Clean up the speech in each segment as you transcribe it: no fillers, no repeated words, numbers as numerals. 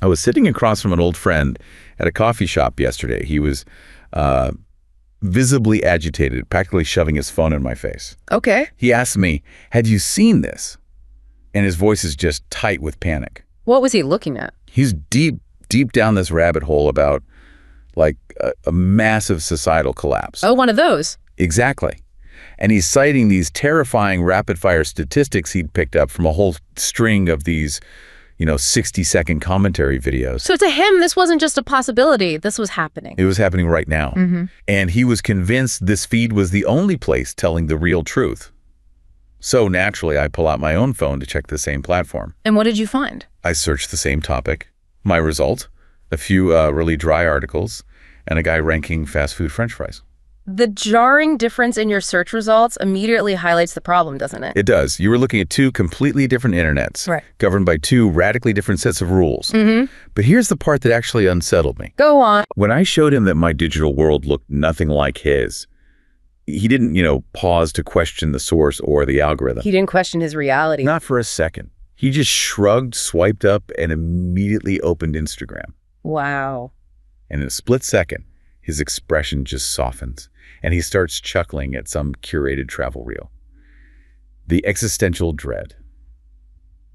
I was sitting across from an old friend at a coffee shop yesterday. He was visibly agitated, practically shoving his phone in my face. Okay. He asked me, "Had you seen this?" And his voice is just tight with panic. What was he looking at? He's deep down this rabbit hole about like a massive societal collapse. Oh, one of those. Exactly. And he's citing these terrifying rapid-fire statistics he'd picked up from a whole string of these, 60-second commentary videos. So to him, this wasn't just a possibility. This was happening. It was happening right now. And he was convinced this feed was the only place telling the real truth. So naturally, I pull out my own phone to check the same platform. And what did you find? I searched the same topic. My result, a few really dry articles, and a guy ranking fast food French fries. The jarring difference in your search results immediately highlights the problem, doesn't it? It does. You were looking at two completely different internets, right, governed by two radically different sets of rules. But here's the part that actually unsettled me. Go on. When I showed him that my digital world looked nothing like his, he didn't, pause to question the source or the algorithm. He didn't question his reality. Not for a second. He just shrugged, swiped up, and immediately opened Instagram. Wow. And in a split second, his expression just softens, and he starts chuckling at some curated travel reel. The existential dread.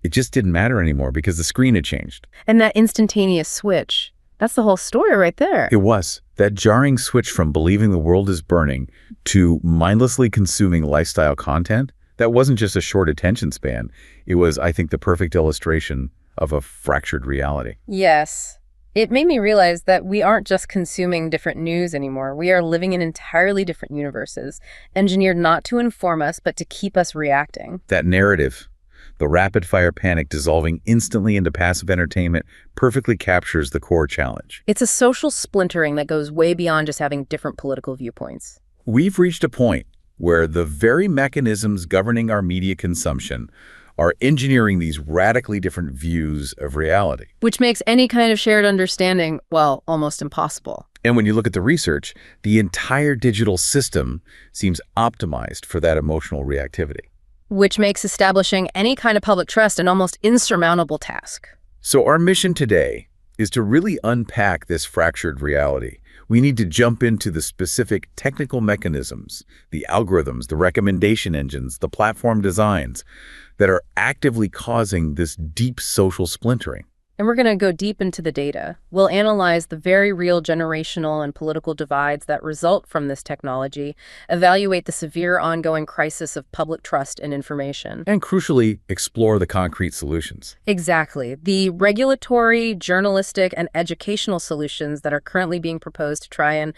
It just didn't matter anymore because the screen had changed. And that instantaneous switch, that's the whole story right there. It was. That jarring switch from believing the world is burning to mindlessly consuming lifestyle content, that wasn't just a short attention span. It was, I think, the perfect illustration of a fractured reality. Yes. It made me realize that we aren't just consuming different news anymore. We are living in entirely different universes, engineered not to inform us, but to keep us reacting. That narrative, the rapid-fire panic dissolving instantly into passive entertainment, perfectly captures the core challenge. It's a social splintering that goes way beyond just having different political viewpoints. We've reached a point where the very mechanisms governing our media consumption are engineering these radically different views of reality. Which makes any kind of shared understanding, well, almost impossible. And when you look at the research, the entire digital system seems optimized for that emotional reactivity. Which makes establishing any kind of public trust an almost insurmountable task. So our mission today is to really unpack this fractured reality. We need to jump into the specific technical mechanisms, the algorithms, the recommendation engines, the platform designs that are actively causing this deep social splintering. And we're going to go deep into the data. We'll analyze the very real generational and political divides that result from this technology, evaluate the severe ongoing crisis of public trust in information. And crucially, explore the concrete solutions. Exactly. The regulatory, journalistic, and educational solutions that are currently being proposed to try and,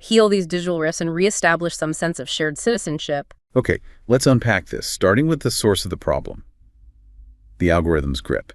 heal these digital rifts and reestablish some sense of shared citizenship. Okay, let's unpack this, starting with the source of the problem, the algorithm's grip.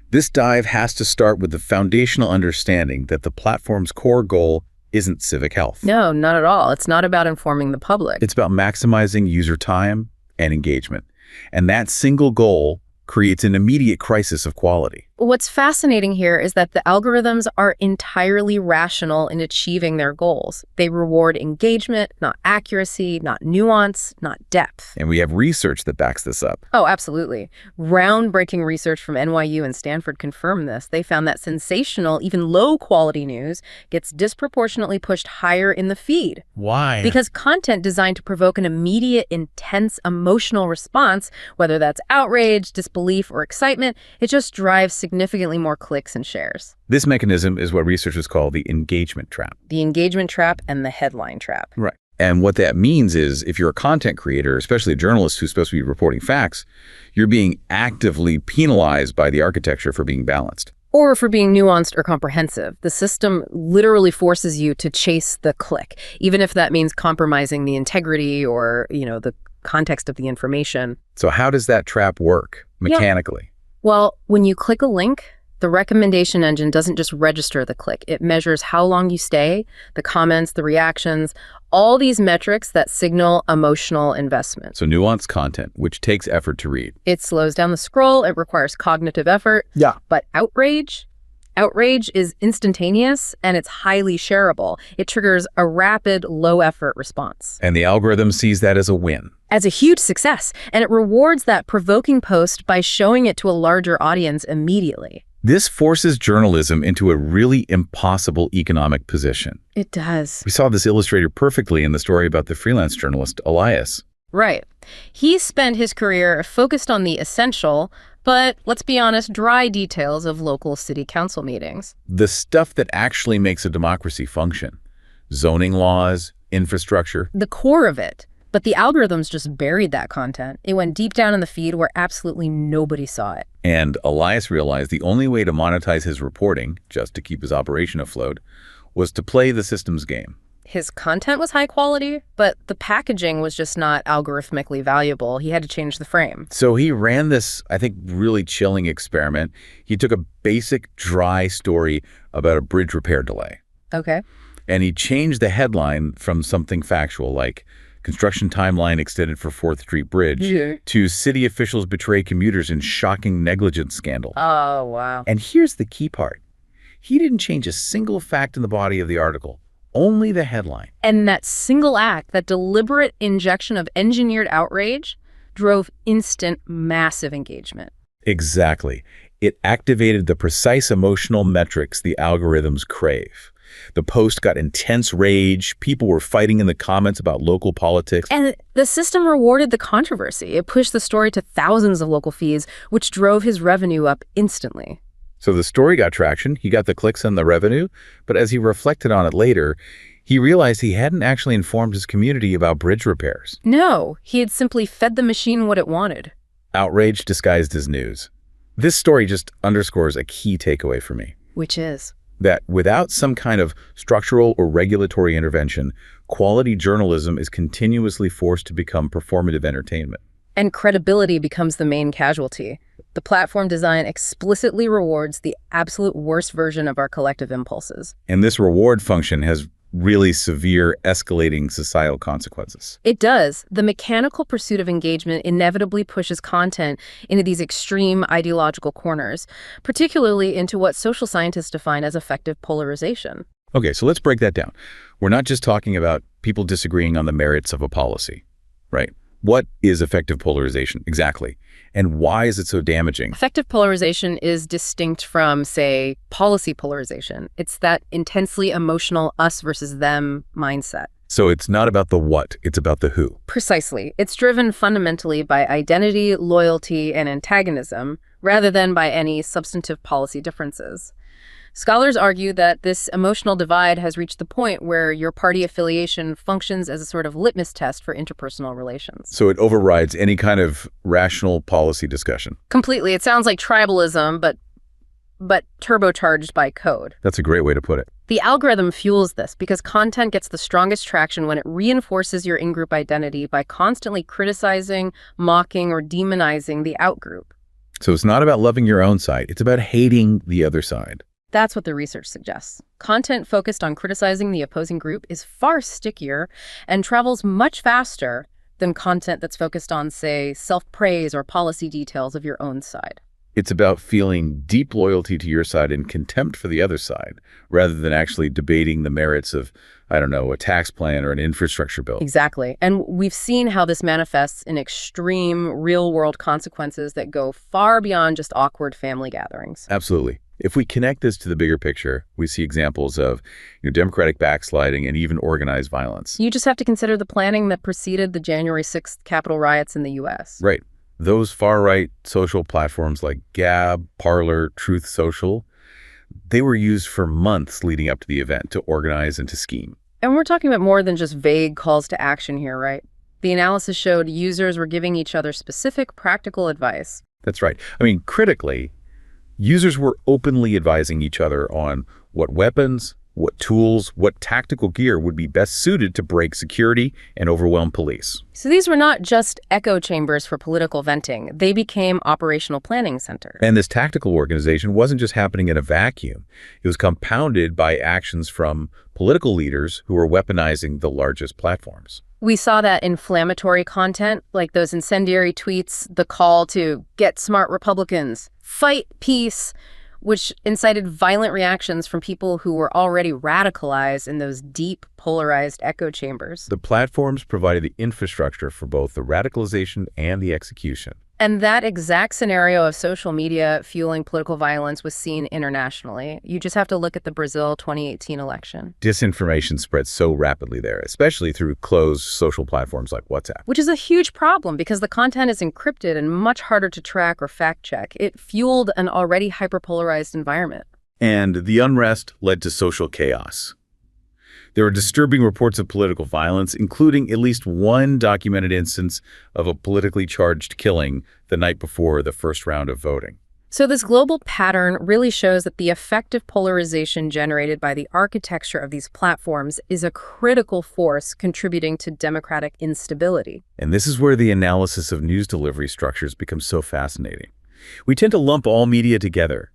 This dive has to start with the foundational understanding that the platform's core goal isn't civic health. No, not at all. It's not about informing the public. It's about maximizing user time and engagement. And that single goal creates an immediate crisis of quality. What's fascinating here is that the algorithms are entirely rational in achieving their goals. They reward engagement, not accuracy, not nuance, not depth. And we have research that backs this up. Oh, absolutely. Groundbreaking research from NYU and Stanford confirmed this. They found that sensational, even low-quality news gets disproportionately pushed higher in the feed. Why? Because content designed to provoke an immediate, intense, emotional response, whether that's outrage, disbelief, or excitement, it just drives significantly more clicks and shares. This mechanism is what researchers call the engagement trap. The engagement trap and the headline trap. Right. And what that means is if you're a content creator, especially a journalist who's supposed to be reporting facts, you're being actively penalized by the architecture for being balanced. Or for being nuanced or comprehensive. The system literally forces you to chase the click, even if that means compromising the integrity or, the context of the information. So how does that trap work mechanically? Yeah. Well, when you click a link, the recommendation engine doesn't just register the click. It measures how long you stay, the comments, the reactions, all these metrics that signal emotional investment. So nuanced content, which takes effort to read. It slows down the scroll. It requires cognitive effort. Yeah. But outrage is instantaneous and it's highly shareable. It triggers a rapid, low-effort response. And the algorithm sees that as a win. As a huge success, and it rewards that provoking post by showing it to a larger audience immediately. This forces journalism into a really impossible economic position. It does. We saw this illustrated perfectly in the story about the freelance journalist, Elias. Right. He spent his career focused on the essential, but let's be honest, dry details of local city council meetings. The stuff that actually makes a democracy function. Zoning laws, infrastructure. The core of it. But the algorithms just buried that content. It went deep down in the feed where absolutely nobody saw it. And Elias realized the only way to monetize his reporting, just to keep his operation afloat, was to play the system's game. His content was high quality, but the packaging was just not algorithmically valuable. He had to change the frame. So he ran this, I think, really chilling experiment. He took a basic, dry story about a bridge repair delay. Okay. And he changed the headline from something factual like construction timeline extended for 4th Street Bridge to city officials betray commuters in shocking negligence scandal. Oh, wow. And here's the key part. He didn't change a single fact in the body of the article, only the headline. And that single act, that deliberate injection of engineered outrage, drove instant, massive engagement. Exactly. It activated the precise emotional metrics the algorithms crave. The post got intense rage. People were fighting in the comments about local politics. And the system rewarded the controversy. It pushed the story to thousands of local feeds, which drove his revenue up instantly. So the story got traction. He got the clicks and the revenue. But as he reflected on it later, he realized he hadn't actually informed his community about bridge repairs. No, he had simply fed the machine what it wanted. Outrage disguised as news. This story just underscores a key takeaway for me. Which is? That without some kind of structural or regulatory intervention, quality journalism is continuously forced to become performative entertainment. And credibility becomes the main casualty. The platform design explicitly rewards the absolute worst version of our collective impulses. And this reward function has really severe escalating societal consequences. It does. The mechanical pursuit of engagement inevitably pushes content into these extreme ideological corners, particularly into what social scientists define as affective polarization. Okay, so let's break that down. We're not just talking about people disagreeing on the merits of a policy, right? What is affective polarization exactly? And why is it so damaging? Affective polarization is distinct from, say, policy polarization. It's that intensely emotional us versus them mindset. So it's not about the what, it's about the who. Precisely. It's driven fundamentally by identity, loyalty, and antagonism, rather than by any substantive policy differences. Scholars argue that this emotional divide has reached the point where your party affiliation functions as a sort of litmus test for interpersonal relations. So it overrides any kind of rational policy discussion. Completely. It sounds like tribalism, but turbocharged by code. That's a great way to put it. The algorithm fuels this because content gets the strongest traction when it reinforces your in-group identity by constantly criticizing, mocking, or demonizing the outgroup. So it's not about loving your own side. It's about hating the other side. That's what the research suggests. Content focused on criticizing the opposing group is far stickier and travels much faster than content that's focused on, say, self-praise or policy details of your own side. It's about feeling deep loyalty to your side and contempt for the other side, rather than actually debating the merits of, I don't know, a tax plan or an infrastructure bill. Exactly. And we've seen how this manifests in extreme real-world consequences that go far beyond just awkward family gatherings. Absolutely. If we connect this to the bigger picture, we see examples of democratic backsliding and even organized violence. You just have to consider the planning that preceded the January 6th Capitol riots in the U.S. Right. Those far-right social platforms like Gab, Parler, Truth Social, they were used for months leading up to the event to organize and to scheme. And we're talking about more than just vague calls to action here, right? The analysis showed users were giving each other specific practical advice. That's right. I mean, critically, users were openly advising each other on what weapons, what tools, what tactical gear would be best suited to break security and overwhelm police. So these were not just echo chambers for political venting. They became operational planning centers. And this tactical organization wasn't just happening in a vacuum. It was compounded by actions from political leaders who were weaponizing the largest platforms. We saw that inflammatory content, like those incendiary tweets, the call to get smart Republicans, fight peace, which incited violent reactions from people who were already radicalized in those deep, polarized echo chambers. The platforms provided the infrastructure for both the radicalization and the execution. And that exact scenario of social media fueling political violence was seen internationally. You just have to look at the Brazil 2018 election. Disinformation spreads so rapidly there, especially through closed social platforms like WhatsApp. Which is a huge problem because the content is encrypted and much harder to track or fact check. It fueled an already hyperpolarized environment. And the unrest led to social chaos. There are disturbing reports of political violence, including at least one documented instance of a politically charged killing the night before the first round of voting. So this global pattern really shows that the affective polarization generated by the architecture of these platforms is a critical force contributing to democratic instability. And this is where the analysis of news delivery structures becomes so fascinating. We tend to lump all media together,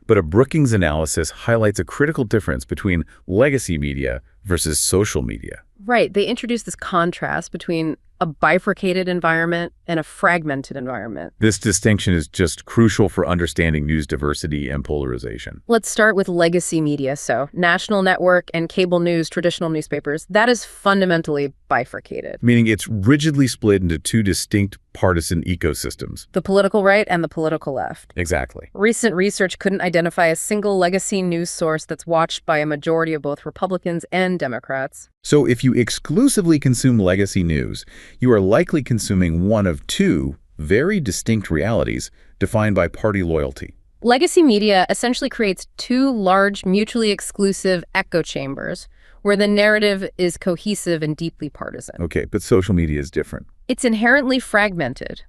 but a Brookings analysis highlights a critical difference between legacy media versus social media. Right. They introduce this contrast between a bifurcated environment and a fragmented environment. This distinction is just crucial for understanding news diversity and polarization. Let's start with legacy media. So national network and cable news, traditional newspapers, that is fundamentally bifurcated. Meaning it's rigidly split into two distinct partisan ecosystems. The political right and the political left. Exactly. Recent research couldn't identify a single legacy news source that's watched by a majority of both Republicans and Democrats. So if you exclusively consume legacy news, you are likely consuming one of two very distinct realities defined by party loyalty. Legacy media essentially creates two large, mutually exclusive echo chambers where the narrative is cohesive and deeply partisan. Okay, but social media is different. It's inherently fragmented.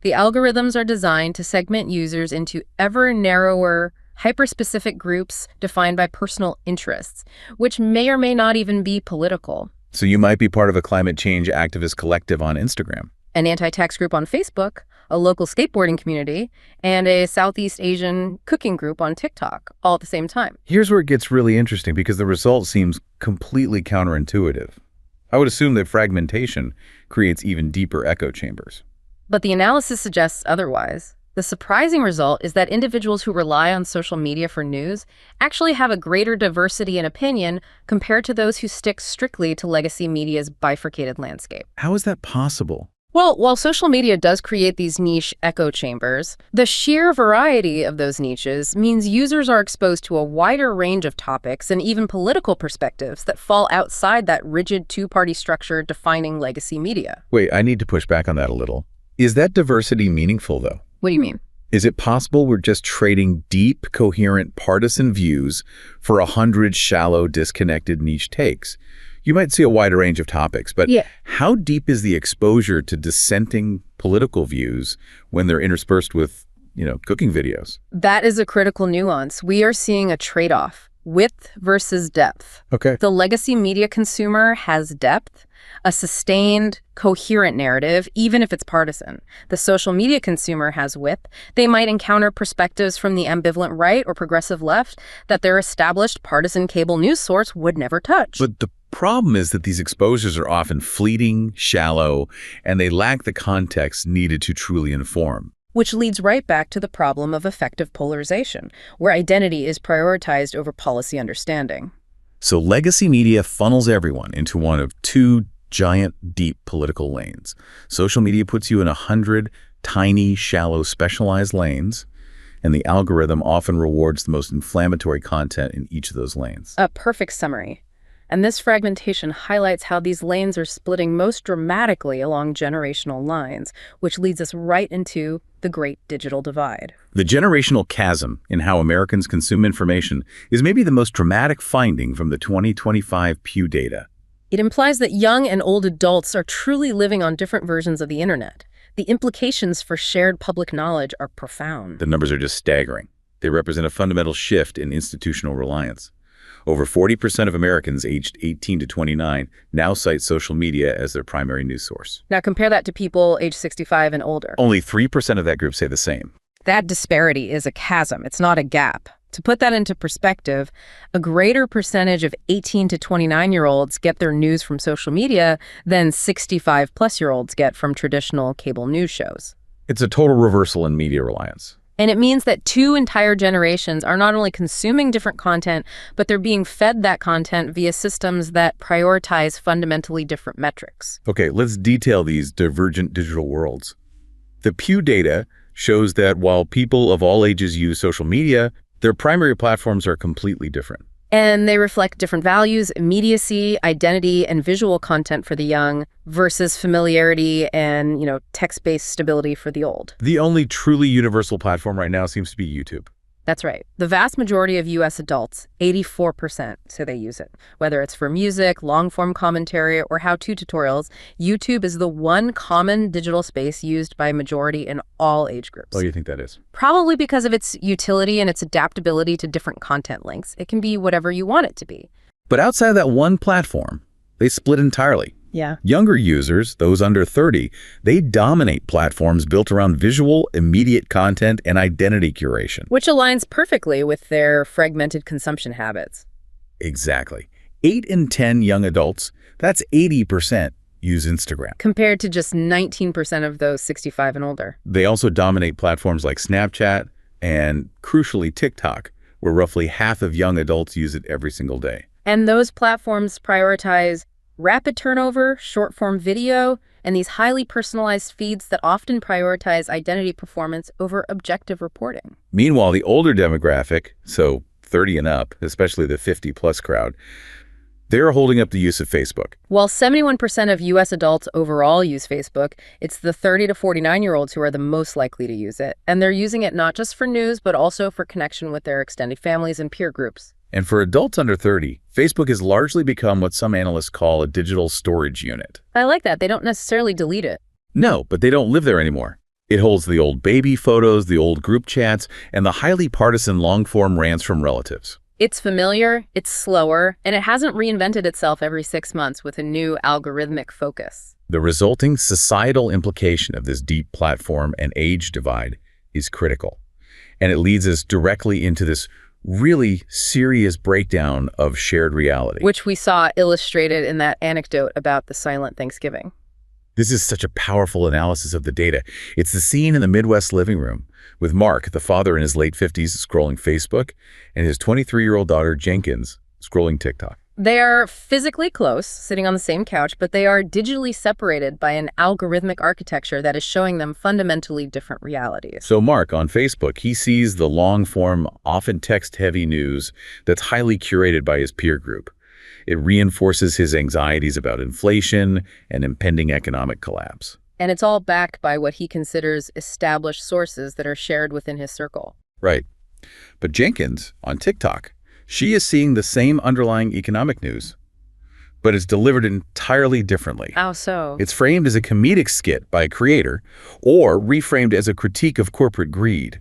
The algorithms are designed to segment users into ever narrower, hyper-specific groups defined by personal interests, which may or may not even be political. So you might be part of a climate change activist collective on Instagram, An anti-tax group on Facebook, a local skateboarding community, and a Southeast Asian cooking group on TikTok, all at the same time. Here's where it gets really interesting because the result seems completely counterintuitive. I would assume that fragmentation creates even deeper echo chambers. But the analysis suggests otherwise. The surprising result is that individuals who rely on social media for news actually have a greater diversity in opinion compared to those who stick strictly to legacy media's bifurcated landscape. How is that possible? Well, while social media does create these niche echo chambers, the sheer variety of those niches means users are exposed to a wider range of topics and even political perspectives that fall outside that rigid two-party structure defining legacy media. Wait, I need to push back on that a little. Is that diversity meaningful, though? What do you mean? Is it possible we're just trading deep, coherent, partisan views for 100 shallow, disconnected niche takes? You might see a wider range of topics, but how deep is the exposure to dissenting political views when they're interspersed with, cooking videos? That is a critical nuance. We are seeing a trade-off, width versus depth. Okay. The legacy media consumer has depth, a sustained, coherent narrative, even if it's partisan. The social media consumer has width. They might encounter perspectives from the ambivalent right or progressive left that their established partisan cable news source would never touch. But the problem is that these exposures are often fleeting, shallow, and they lack the context needed to truly inform. Which leads right back to the problem of affective polarization, where identity is prioritized over policy understanding. So legacy media funnels everyone into one of two giant, deep political lanes. Social media puts you in 100 tiny, shallow, specialized lanes, and the algorithm often rewards the most inflammatory content in each of those lanes. A perfect summary. And this fragmentation highlights how these lanes are splitting most dramatically along generational lines, which leads us right into the great digital divide. The generational chasm in how Americans consume information is maybe the most dramatic finding from the 2025 Pew data. It implies that young and old adults are truly living on different versions of the internet. The implications for shared public knowledge are profound. The numbers are just staggering. They represent a fundamental shift in institutional reliance. Over 40% of Americans aged 18 to 29 now cite social media as their primary news source. Now compare that to people age 65 and older. Only 3% of that group say the same. That disparity is a chasm. It's not a gap. To put that into perspective, a greater percentage of 18 to 29-year-olds get their news from social media than 65-plus-year-olds get from traditional cable news shows. It's a total reversal in media reliance. And it means that two entire generations are not only consuming different content, but they're being fed that content via systems that prioritize fundamentally different metrics. Okay, let's detail these divergent digital worlds. The Pew data shows that while people of all ages use social media, their primary platforms are completely different. And they reflect different values, immediacy, identity, and visual content for the young versus familiarity and, text-based stability for the old. The only truly universal platform right now seems to be YouTube. That's right. The vast majority of U.S. adults, 84%, say they use it. Whether it's for music, long-form commentary, or how-to tutorials, YouTube is the one common digital space used by a majority in all age groups. What do you think that is? Probably because of its utility and its adaptability to different content lengths. It can be whatever you want it to be. But outside of that one platform, they split entirely. Yeah. Younger users, those under 30, they dominate platforms built around visual, immediate content and identity curation. Which aligns perfectly with their fragmented consumption habits. Exactly. 8 in 10 young adults, that's 80%, use Instagram. Compared to just 19% of those 65 and older. They also dominate platforms like Snapchat and, crucially, TikTok, where roughly half of young adults use it every single day. And those platforms prioritize rapid turnover, short-form video, and these highly personalized feeds that often prioritize identity performance over objective reporting. Meanwhile, the older demographic, so 30 and up, especially the 50-plus crowd, they're holding up the use of Facebook. While 71% of U.S. adults overall use Facebook, it's the 30 to 49-year-olds who are the most likely to use it. And they're using it not just for news, but also for connection with their extended families and peer groups. And for adults under 30, Facebook has largely become what some analysts call a digital storage unit. I like that. They don't necessarily delete it. No, but they don't live there anymore. It holds the old baby photos, the old group chats, and the highly partisan long-form rants from relatives. It's familiar, it's slower, and it hasn't reinvented itself every 6 months with a new algorithmic focus. The resulting societal implication of this deep platform and age divide is critical. And it leads us directly into this really serious breakdown of shared reality. Which we saw illustrated in that anecdote about the silent Thanksgiving. This is such a powerful analysis of the data. It's the scene in the Midwest living room with Mark, the father in his late 50s, scrolling Facebook, and his 23-year-old daughter, Jenkins, scrolling TikTok. They are physically close, sitting on the same couch, but they are digitally separated by an algorithmic architecture that is showing them fundamentally different realities. So Mark, on Facebook, he sees the long-form, often text-heavy news that's highly curated by his peer group. It reinforces his anxieties about inflation and impending economic collapse. And it's all backed by what he considers established sources that are shared within his circle. Right. But Jenkins, on TikTok, she is seeing the same underlying economic news, but it's delivered entirely differently. How so? It's framed as a comedic skit by a creator, or reframed as a critique of corporate greed,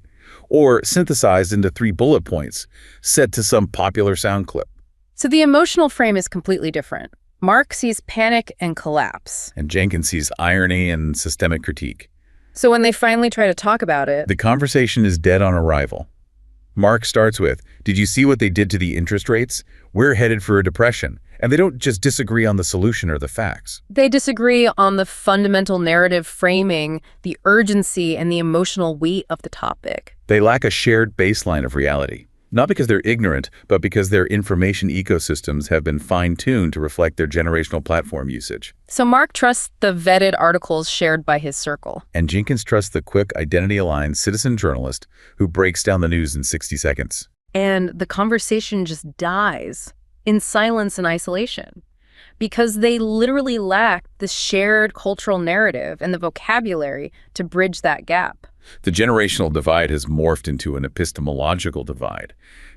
or synthesized into 3 bullet points set to some popular sound clip. So the emotional frame is completely different. Mark sees panic and collapse. And Jenkins sees irony and systemic critique. So when they finally try to talk about it, the conversation is dead on arrival. Mark starts with, "Did you see what they did to the interest rates? We're headed for a depression." And they don't just disagree on the solution or the facts. they disagree on the fundamental narrative framing, the urgency, and the emotional weight of the topic. They lack a shared baseline of reality. Not because they're ignorant, but because their information ecosystems have been fine-tuned to reflect their generational platform usage. So Mark trusts the vetted articles shared by his circle. And Jenkins trusts the quick, identity-aligned citizen journalist who breaks down the news in 60 seconds. And the conversation just dies in silence and isolation because they literally lack the shared cultural narrative and the vocabulary to bridge that gap. The generational divide has morphed into an epistemological divide.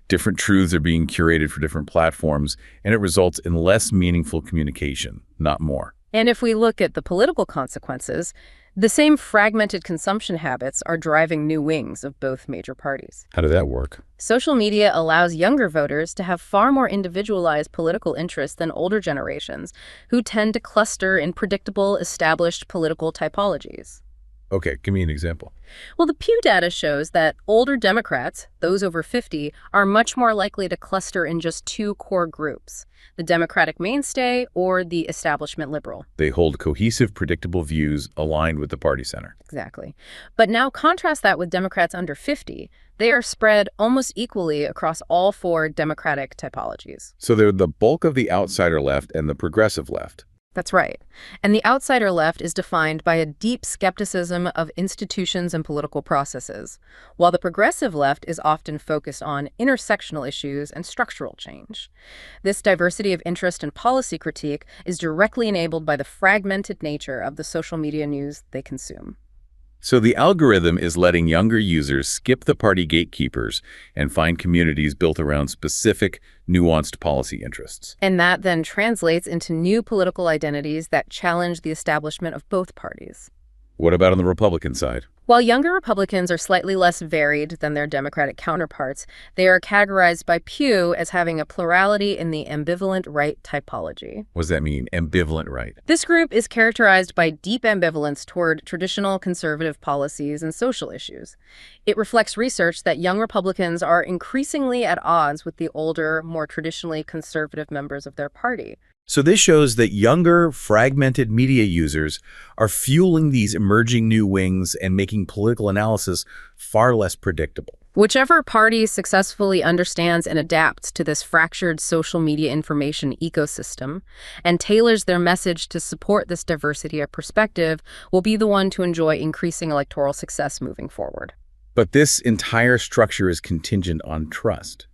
Different truths are being curated for different platforms, and it results in less meaningful communication, not more. And if we look at the political consequences, the same fragmented consumption habits are driving new wings of both major parties. How did that work? Social media allows younger voters to have far more individualized political interests than older generations, who tend to cluster in predictable, established political typologies. Okay, give me an example. Well, the Pew data shows that older Democrats, those over 50, are much more likely to cluster in just 2 core groups, the Democratic mainstay or the establishment liberal. They hold cohesive, predictable views aligned with the party center. Exactly. But now contrast that with Democrats under 50. They are spread almost equally across all 4 Democratic typologies. So they're the bulk of the outsider left and the progressive left. That's right. And the outsider left is defined by a deep skepticism of institutions and political processes, while the progressive left is often focused on intersectional issues and structural change. This diversity of interest and policy critique is directly enabled by the fragmented nature of the social media news they consume. So the algorithm is letting younger users skip the party gatekeepers and find communities built around specific, nuanced policy interests. And that then translates into new political identities that challenge the establishment of both parties. What about on the Republican side? While younger Republicans are slightly less varied than their Democratic counterparts, they are categorized by Pew as having a plurality in the ambivalent right typology. What does that mean, ambivalent right? This group is characterized by deep ambivalence toward traditional conservative policies and social issues. It reflects research that young Republicans are increasingly at odds with the older, more traditionally conservative members of their party. So this shows that younger, fragmented media users are fueling these emerging new wings and making political analysis far less predictable. Whichever party successfully understands and adapts to this fractured social media information ecosystem and tailors their message to support this diversity of perspective will be the one to enjoy increasing electoral success moving forward. But this entire structure is contingent on trust.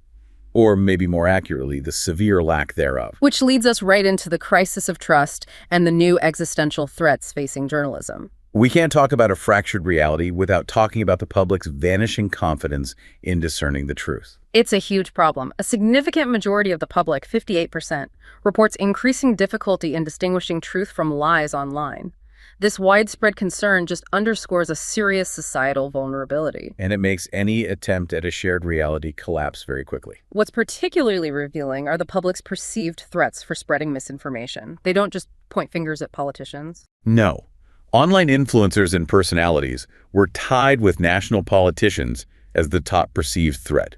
Or maybe more accurately, the severe lack thereof. Which leads us right into the crisis of trust and the new existential threats facing journalism. We can't talk about a fractured reality without talking about the public's vanishing confidence in discerning the truth. It's a huge problem. A significant majority of the public, 58%, reports increasing difficulty in distinguishing truth from lies online. This widespread concern just underscores a serious societal vulnerability. And it makes any attempt at a shared reality collapse very quickly. What's particularly revealing are the public's perceived threats for spreading misinformation. They don't just point fingers at politicians. No. Online influencers and personalities were tied with national politicians as the top perceived threat.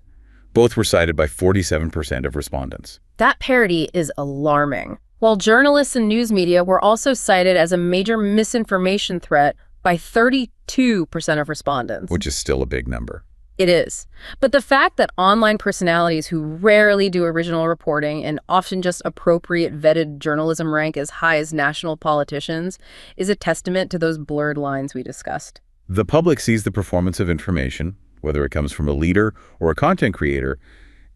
Both were cited by 47% of respondents. That parity is alarming. While journalists and news media were also cited as a major misinformation threat by 32% of respondents. Which is still a big number. It is. But the fact that online personalities who rarely do original reporting and often just appropriate vetted journalism rank as high as national politicians is a testament to those blurred lines we discussed. The public sees the performance of information, whether it comes from a leader or a content creator,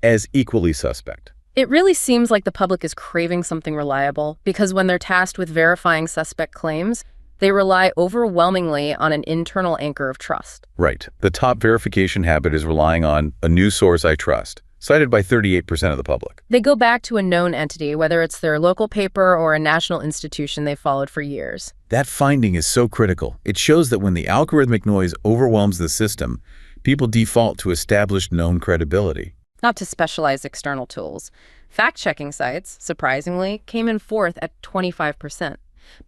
as equally suspect. It really seems like the public is craving something reliable because when they're tasked with verifying suspect claims, they rely overwhelmingly on an internal anchor of trust. Right. The top verification habit is relying on a news source I trust, cited by 38% of the public. They go back to a known entity, whether it's their local paper or a national institution they've followed for years. That finding is so critical. It shows that when the algorithmic noise overwhelms the system, people default to established known credibility. Not to specialized external tools. Fact-checking sites, surprisingly, came in fourth at 25%.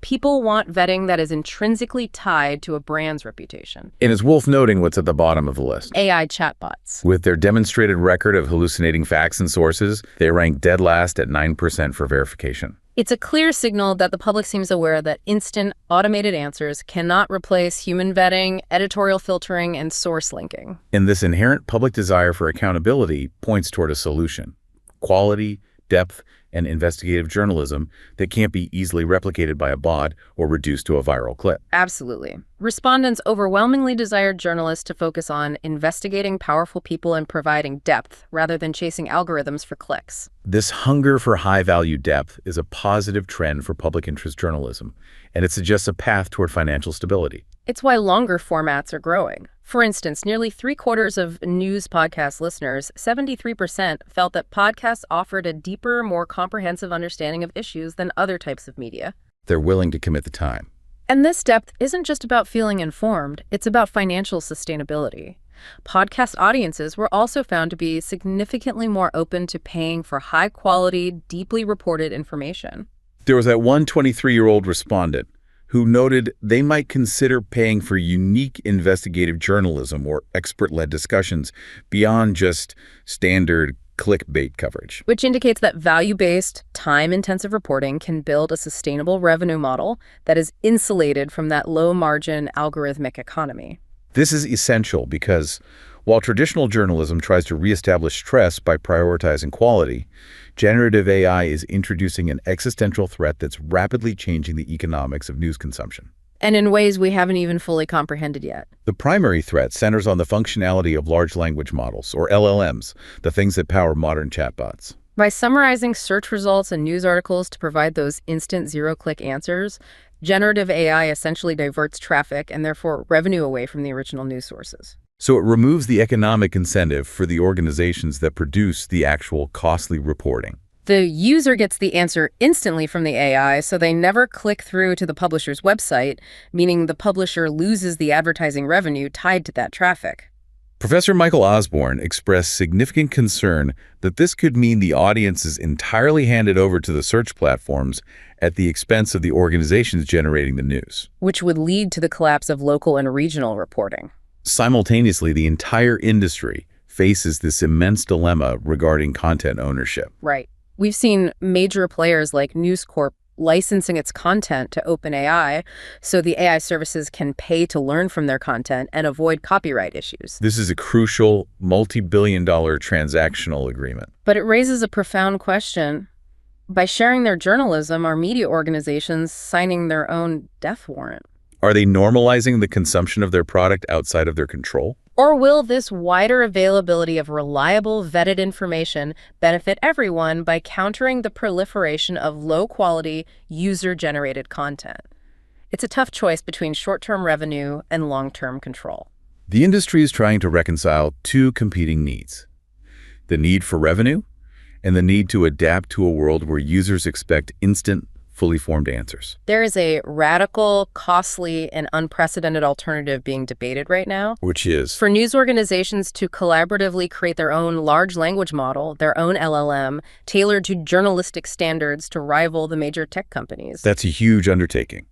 People want vetting that is intrinsically tied to a brand's reputation. And is Wolf noting what's at the bottom of the list? AI chatbots. With their demonstrated record of hallucinating facts and sources, they rank dead last at 9% for verification. It's a clear signal that the public seems aware that instant, automated answers cannot replace human vetting, editorial filtering, and source linking. And this inherent public desire for accountability points toward a solution: quality, depth, and investigative journalism that can't be easily replicated by a bot or reduced to a viral clip. Absolutely. Respondents overwhelmingly desired journalists to focus on investigating powerful people and providing depth rather than chasing algorithms for clicks. This hunger for high-value depth is a positive trend for public interest journalism, and it suggests a path toward financial stability. It's why longer formats are growing. For instance, nearly 3/4 of news podcast listeners, 73%, felt that podcasts offered a deeper, more comprehensive understanding of issues than other types of media. They're willing to commit the time. And this depth isn't just about feeling informed, it's about financial sustainability. Podcast audiences were also found to be significantly more open to paying for high-quality, deeply reported information. There was that one 23-year-old respondent who noted they might consider paying for unique investigative journalism or expert-led discussions beyond just standard clickbait coverage. Which indicates that value-based, time-intensive reporting can build a sustainable revenue model that is insulated from that low-margin algorithmic economy. This is essential because While traditional journalism tries to reestablish trust by prioritizing quality, generative AI is introducing an existential threat that's rapidly changing the economics of news consumption. And in ways we haven't even fully comprehended yet. The primary threat centers on the functionality of large language models, or LLMs, the things that power modern chatbots. By summarizing search results and news articles to provide those instant zero-click answers, generative AI essentially diverts traffic and therefore revenue away from the original news sources. So it removes the economic incentive for the organizations that produce the actual costly reporting. The user gets the answer instantly from the AI, so they never click through to the publisher's website, meaning the publisher loses the advertising revenue tied to that traffic. Professor Michael Osborne expressed significant concern that this could mean the audience is entirely handed over to the search platforms at the expense of the organizations generating the news, which would lead to the collapse of local and regional reporting. Simultaneously, the entire industry faces this immense dilemma regarding content ownership. Right. We've seen major players like News Corp licensing its content to OpenAI so the AI services can pay to learn from their content and avoid copyright issues. This is a crucial, multi-billion-dollar transactional agreement. But it raises a profound question. By sharing their journalism, are media organizations signing their own death warrant? Are they normalizing the consumption of their product outside of their control? Or will this wider availability of reliable, vetted information benefit everyone by countering the proliferation of low-quality, user-generated content? It's a tough choice between short-term revenue and long-term control. The industry is trying to reconcile two competing needs: the need for revenue and the need to adapt to a world where users expect instant, fully formed answers. There is a radical, costly, and unprecedented alternative being debated right now. Which is? For news organizations to collaboratively create their own large language model, their own LLM, tailored to journalistic standards to rival the major tech companies. That's a huge undertaking.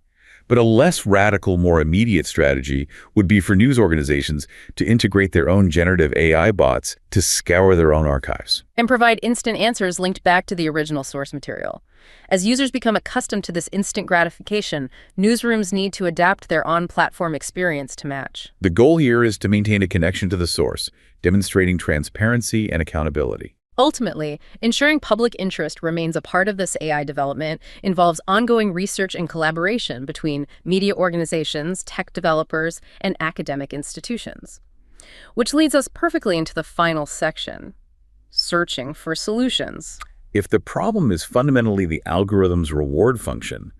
But a less radical, more immediate strategy would be for news organizations to integrate their own generative AI bots to scour their own archives. And provide instant answers linked back to the original source material. As users become accustomed to this instant gratification, newsrooms need to adapt their on-platform experience to match. The goal here is to maintain a connection to the source, demonstrating transparency and accountability. Ultimately, ensuring public interest remains a part of this AI development involves ongoing research and collaboration between media organizations, tech developers, and academic institutions. Which leads us perfectly into the final section: searching for solutions. If the problem is fundamentally the algorithm's reward function,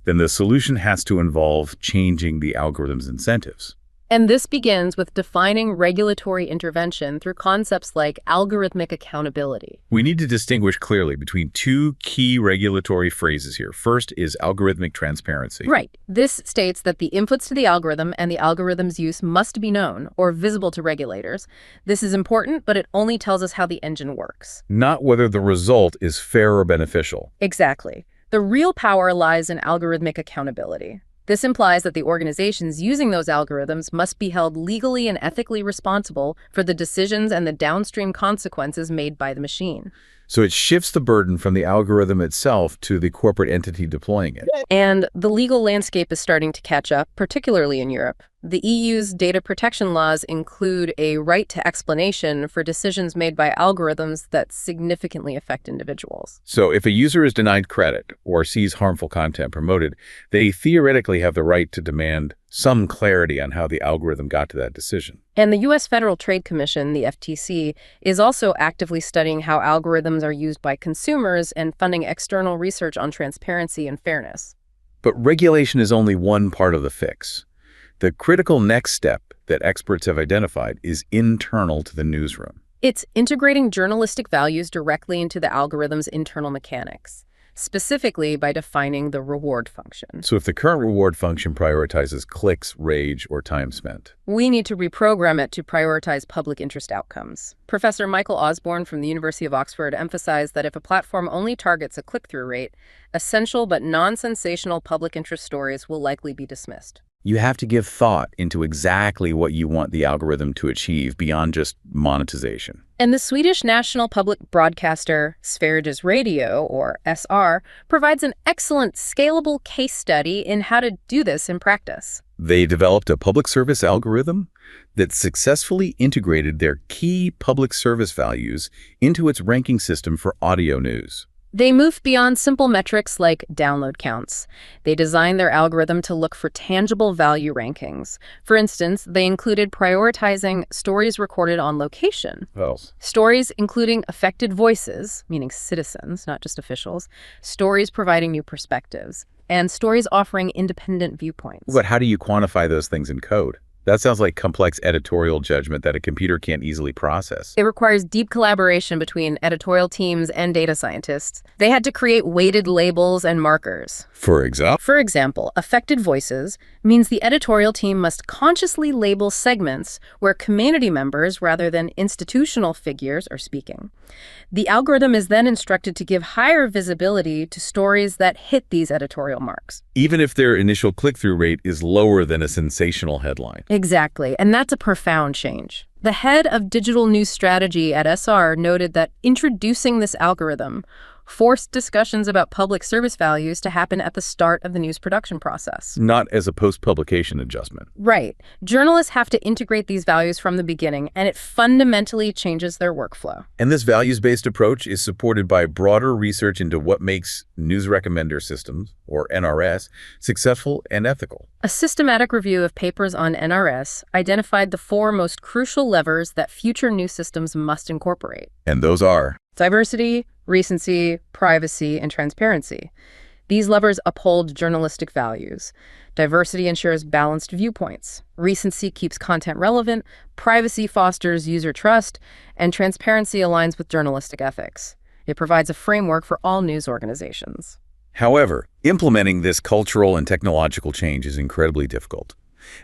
then the solution has to involve changing the algorithm's incentives. And this begins with defining regulatory intervention through concepts like algorithmic accountability. We need to distinguish clearly between two key regulatory phrases here. First is algorithmic transparency. Right. This states that the inputs to the algorithm and the algorithm's use must be known or visible to regulators. This is important, but it only tells us how the engine works. Not whether the result is fair or beneficial. Exactly. The real power lies in algorithmic accountability. This implies that the organizations using those algorithms must be held legally and ethically responsible for the decisions and the downstream consequences made by the machine. So it shifts the burden from the algorithm itself to the corporate entity deploying it. And the legal landscape is starting to catch up, particularly in Europe. The EU's data protection laws include a right to explanation for decisions made by algorithms that significantly affect individuals. So if a user is denied credit or sees harmful content promoted, they theoretically have the right to demand some clarity on how the algorithm got to that decision. And the U.S. Federal Trade Commission, the FTC, is also actively studying how algorithms are used by consumers and funding external research on transparency and fairness. But regulation is only one part of the fix. The critical next step that experts have identified is internal to the newsroom. It's integrating journalistic values directly into the algorithm's internal mechanics, specifically by defining the reward function. So if the current reward function prioritizes clicks, rage, or time spent, we need to reprogram it to prioritize public interest outcomes. Professor Michael Osborne from the University of Oxford emphasized that if a platform only targets a click-through rate, essential but non-sensational public interest stories will likely be dismissed. You have to give thought into exactly what you want the algorithm to achieve beyond just monetization. And the Swedish national public broadcaster Sveriges Radio, or SR, provides an excellent scalable case study in how to do this in practice. They developed a public service algorithm that successfully integrated their key public service values into its ranking system for audio news. They moved beyond simple metrics like download counts. They designed their algorithm to look for tangible value rankings. For instance, they included prioritizing stories recorded on location. Oh. Stories including affected voices, meaning citizens, not just officials, stories providing new perspectives, and stories offering independent viewpoints. But how do you quantify those things in code? That sounds like complex editorial judgment that a computer can't easily process. It requires deep collaboration between editorial teams and data scientists. They had to create weighted labels and markers. For example? For example, affected voices means the editorial team must consciously label segments where community members rather than institutional figures are speaking. The algorithm is then instructed to give higher visibility to stories that hit these editorial marks. Even if their initial click-through rate is lower than a sensational headline. Exactly, and that's a profound change. The head of digital news strategy at SR noted that introducing this algorithm forced discussions about public service values to happen at the start of the news production process. Not as a post-publication adjustment. Right. Journalists have to integrate these values from the beginning, and it fundamentally changes their workflow. And this values-based approach is supported by broader research into what makes news recommender systems, or NRS, successful and ethical. A systematic review of papers on NRS identified the 4 most crucial levers that future news systems must incorporate. And those are diversity, recency, privacy, and transparency. These levers uphold journalistic values. Diversity ensures balanced viewpoints. Recency keeps content relevant. Privacy fosters user trust. And transparency aligns with journalistic ethics. It provides a framework for all news organizations. However, implementing this cultural and technological change is incredibly difficult.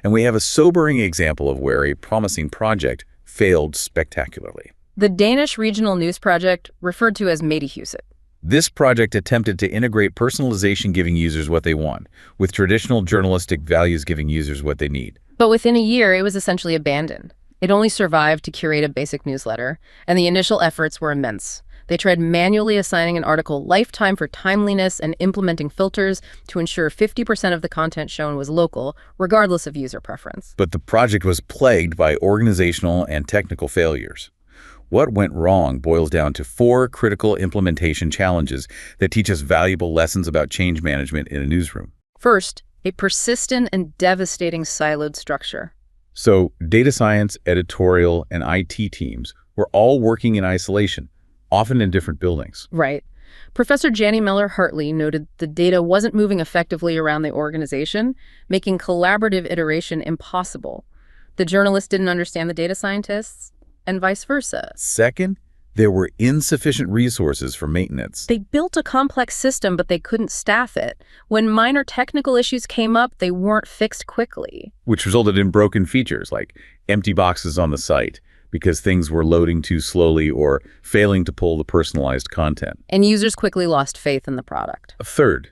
And we have a sobering example of where a promising project failed spectacularly. The Danish Regional News Project, referred to as Mediehuset. This project attempted to integrate personalization giving users what they want, with traditional journalistic values giving users what they need. But within a year, it was essentially abandoned. It only survived to curate a basic newsletter, and the initial efforts were immense. They tried manually assigning an article lifetime for timeliness and implementing filters to ensure 50% of the content shown was local, regardless of user preference. But the project was plagued by organizational and technical failures. What went wrong boils down to 4 critical implementation challenges that teach us valuable lessons about change management in a newsroom. First, a persistent and devastating siloed structure. So, data science, editorial, and IT teams were all working in isolation, often in different buildings. Right. Professor Janny Miller-Hartley noted the data wasn't moving effectively around the organization, making collaborative iteration impossible. The journalists didn't understand the data scientists, and vice versa. Second, there were insufficient resources for maintenance. They built a complex system, but they couldn't staff it. When minor technical issues came up, they weren't fixed quickly. Which resulted in broken features like empty boxes on the site because things were loading too slowly or failing to pull the personalized content. And users quickly lost faith in the product. Third,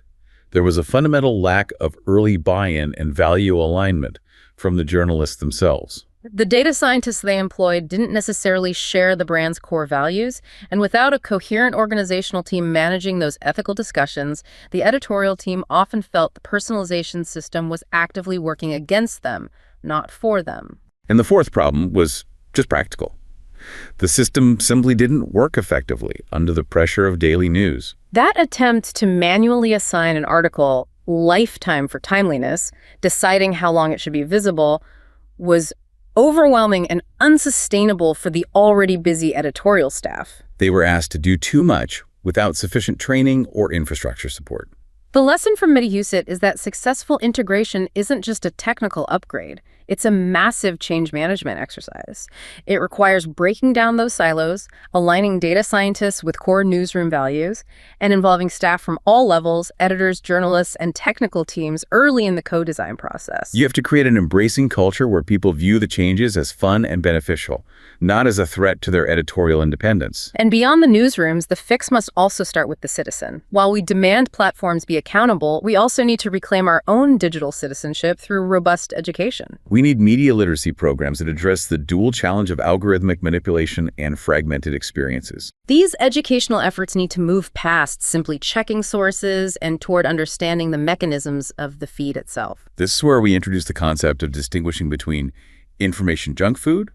there was a fundamental lack of early buy-in and value alignment from the journalists themselves. The data scientists they employed didn't necessarily share the brand's core values, and without a coherent organizational team managing those ethical discussions, the editorial team often felt the personalization system was actively working against them, not for them. And the fourth problem was just practical. The system simply didn't work effectively under the pressure of daily news. That attempt to manually assign an article lifetime for timeliness, deciding how long it should be visible, was overwhelming and unsustainable for the already busy editorial staff. They were asked to do too much without sufficient training or infrastructure support. The lesson from Mediehuset is that successful integration isn't just a technical upgrade. It's a massive change management exercise. It requires breaking down those silos, aligning data scientists with core newsroom values, and involving staff from all levels, editors, journalists, and technical teams early in the co-design process. You have to create an embracing culture where people view the changes as fun and beneficial, not as a threat to their editorial independence. And beyond the newsrooms, the fix must also start with the citizen. While we demand platforms be accountable, we also need to reclaim our own digital citizenship through robust education. We need media literacy programs that address the dual challenge of algorithmic manipulation and fragmented experiences. These educational efforts need to move past simply checking sources and toward understanding the mechanisms of the feed itself. This is where we introduce the concept of distinguishing between information junk food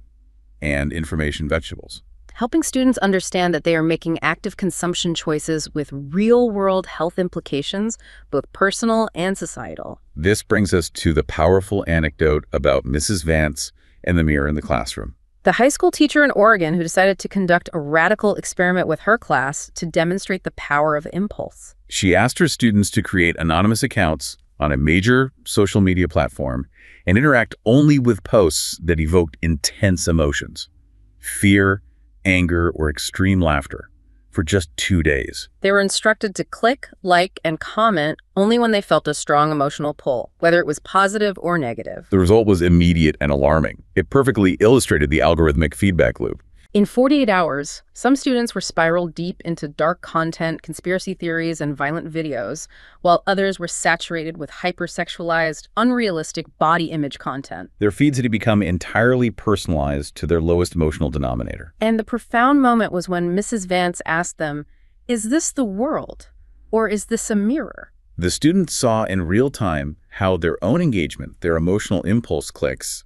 and information vegetables. Helping students understand that they are making active consumption choices with real-world health implications, both personal and societal. This brings us to the powerful anecdote about Mrs. Vance and the mirror in the classroom. The high school teacher in Oregon who decided to conduct a radical experiment with her class to demonstrate the power of impulse. She asked her students to create anonymous accounts on a major social media platform and interact only with posts that evoked intense emotions: fear, anger, or extreme laughter, for just 2 days. They were instructed to click, like, and comment only when they felt a strong emotional pull, whether it was positive or negative. The result was immediate and alarming. It perfectly illustrated the algorithmic feedback loop. In 48 hours, some students were spiraled deep into dark content, conspiracy theories, and violent videos, while others were saturated with hypersexualized, unrealistic body image content. Their feeds had become entirely personalized to their lowest emotional denominator. And the profound moment was when Mrs. Vance asked them, "Is this the world, or is this a mirror?" The students saw in real time how their own engagement, their emotional impulse clicks,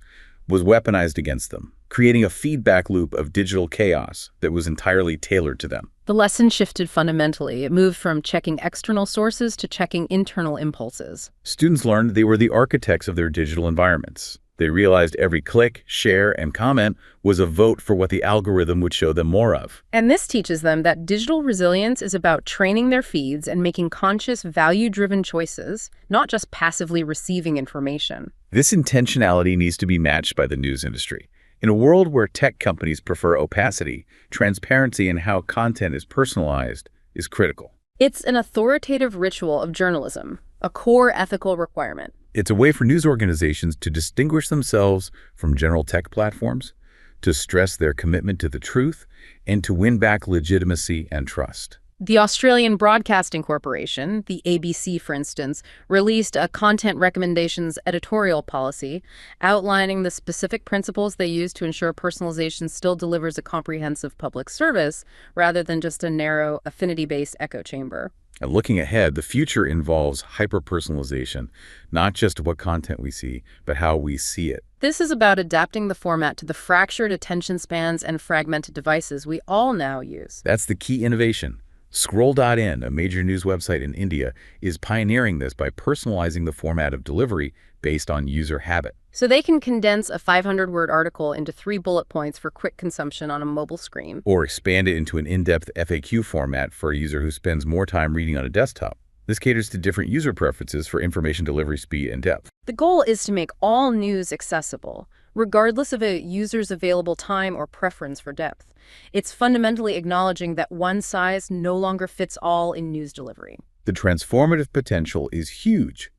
was weaponized against them, creating a feedback loop of digital chaos that was entirely tailored to them. The lesson shifted fundamentally. It moved from checking external sources to checking internal impulses. Students learned they were the architects of their digital environments. They realized every click, share, and comment was a vote for what the algorithm would show them more of. And this teaches them that digital resilience is about training their feeds and making conscious, value-driven choices, not just passively receiving information. This intentionality needs to be matched by the news industry. In a world where tech companies prefer opacity, transparency in how content is personalized is critical. It's an authoritative ritual of journalism, a core ethical requirement. It's a way for news organizations to distinguish themselves from general tech platforms, to stress their commitment to the truth, and to win back legitimacy and trust. The Australian Broadcasting Corporation, the ABC for instance, released a content recommendations editorial policy outlining the specific principles they use to ensure personalization still delivers a comprehensive public service rather than just a narrow, affinity-based echo chamber. And looking ahead, the future involves hyper-personalization, not just what content we see, but how we see it. This is about adapting the format to the fractured attention spans and fragmented devices we all now use. That's the key innovation. Scroll.in, a major news website in India, is pioneering this by personalizing the format of delivery based on user habit. So they can condense a 500-word article into 3 bullet points for quick consumption on a mobile screen. Or expand it into an in-depth FAQ format for a user who spends more time reading on a desktop. This caters to different user preferences for information delivery speed and depth. The goal is to make all news accessible, regardless of a user's available time or preference for depth. It's fundamentally acknowledging that one size no longer fits all in news delivery. The transformative potential is huge.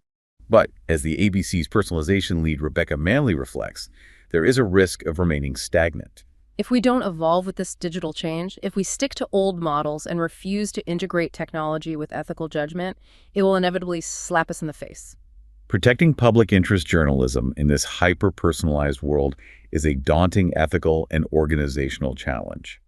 But, as the ABC's personalization lead Rebecca Manley reflects, there is a risk of remaining stagnant. If we don't evolve with this digital change, if we stick to old models and refuse to integrate technology with ethical judgment, it will inevitably slap us in the face. Protecting public interest journalism in this hyper-personalized world is a daunting ethical and organizational challenge.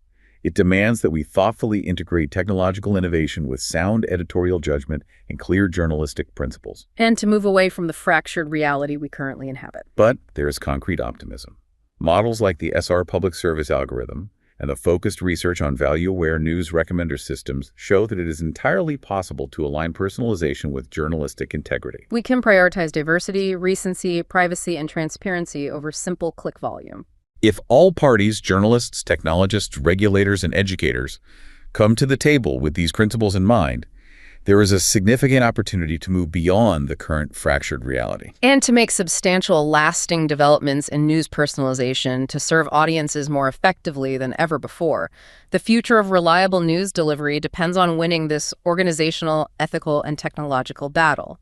It demands that we thoughtfully integrate technological innovation with sound editorial judgment and clear journalistic principles. And to move away from the fractured reality we currently inhabit. But there is concrete optimism. Models like the SR Public Service algorithm and the focused research on value-aware news recommender systems show that it is entirely possible to align personalization with journalistic integrity. We can prioritize diversity, recency, privacy, and transparency over simple click volume. If all parties, journalists, technologists, regulators, and educators, come to the table with these principles in mind, there is a significant opportunity to move beyond the current fractured reality. And to make substantial, lasting developments in news personalization to serve audiences more effectively than ever before. The future of reliable news delivery depends on winning this organizational, ethical, and technological battle.